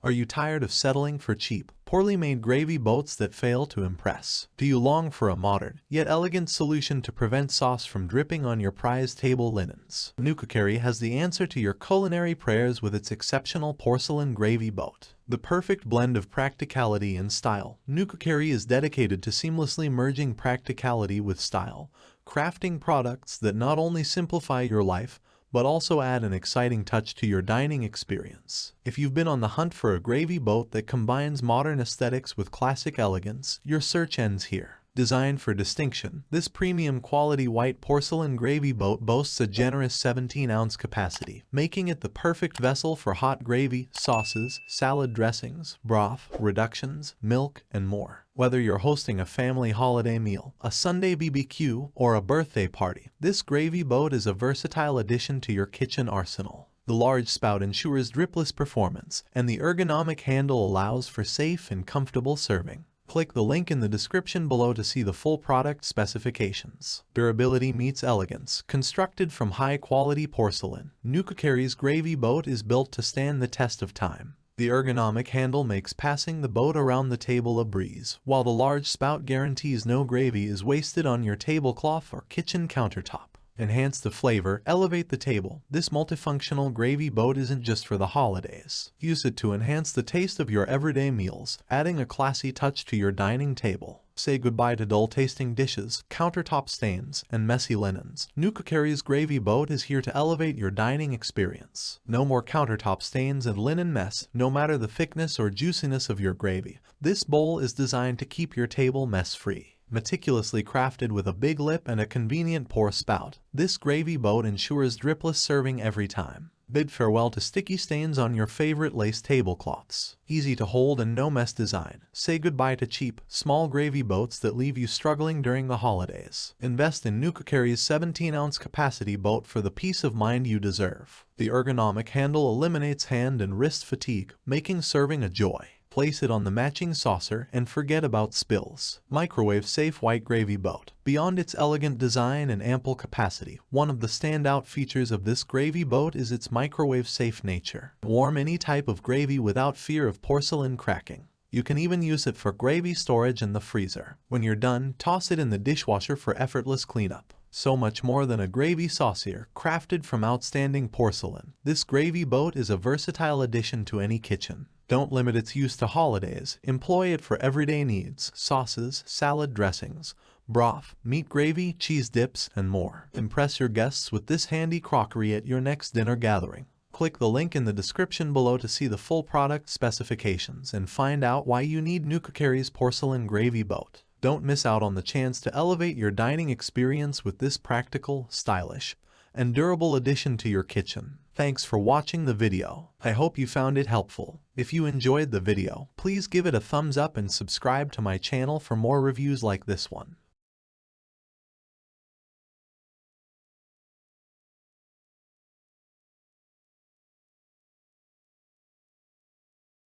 Are you tired of settling for cheap, poorly made gravy boats that fail to impress? Do you long for a modern, yet elegant solution to prevent sauce from dripping on your prized table linens? Nucookery has the answer to your culinary prayers with its exceptional porcelain gravy boat. The perfect blend of practicality and style, Nucookery is dedicated to seamlessly merging practicality with style, crafting products that not only simplify your life, but also add an exciting touch to your dining experience. If you've been on the hunt for a gravy boat that combines modern aesthetics with classic elegance, your search ends here. Designed for distinction, this premium quality white porcelain gravy boat boasts a generous 17-ounce capacity, making it the perfect vessel for hot gravy, sauces, salad dressings, broth, reductions, milk, and more. Whether you're hosting a family holiday meal, a Sunday BBQ, or a birthday party, this gravy boat is a versatile addition to your kitchen arsenal. The large spout ensures dripless performance, and the ergonomic handle allows for safe and comfortable serving. Click the link in the description below to see the full product specifications. Durability meets elegance. Constructed from high-quality porcelain, Nucookery's gravy boat is built to stand the test of time. The ergonomic handle makes passing the boat around the table a breeze, while the large spout guarantees no gravy is wasted on your tablecloth or kitchen countertop. Enhance the flavor, elevate the table. This multifunctional gravy boat isn't just for the holidays. Use it to enhance the taste of your everyday meals, adding a classy touch to your dining table. Say goodbye to dull-tasting dishes, countertop stains, and messy linens. Nucookery's gravy boat is here to elevate your dining experience. No more countertop stains and linen mess, no matter the thickness or juiciness of your gravy. This bowl is designed to keep your table mess-free. Meticulously crafted with a big lip and a convenient pour spout, this gravy boat ensures dripless serving every time. Bid farewell to sticky stains on your favorite lace tablecloths. Easy to hold and no mess design. Say goodbye to cheap, small gravy boats that leave you struggling during the holidays. Invest in Nucookery's 17-ounce capacity boat for the peace of mind you deserve. The ergonomic handle eliminates hand and wrist fatigue, making serving a joy. Place it on the matching saucer and forget about spills. Microwave-safe white gravy boat. Beyond its elegant design and ample capacity, one of the standout features of this gravy boat is its microwave-safe nature. Warm any type of gravy without fear of porcelain cracking. You can even use it for gravy storage in the freezer. When you're done, toss it in the dishwasher for effortless cleanup. So much more than a gravy saucier, crafted from outstanding porcelain. This gravy boat is a versatile addition to any kitchen. Don't limit its use to holidays. Employ it for everyday needs: sauces, salad dressings, broth, meat gravy, cheese dips, and more. Impress your guests with this handy crockery at your next dinner gathering. Click the link in the description below to see the full product specifications and find out why you need Nucookery's porcelain gravy boat. Don't miss out on the chance to elevate your dining experience with this practical, stylish, and durable addition to your kitchen. Thanks for watching the video. I hope you found it helpful. If you enjoyed the video, please give it a thumbs up and subscribe to my channel for more reviews like this one.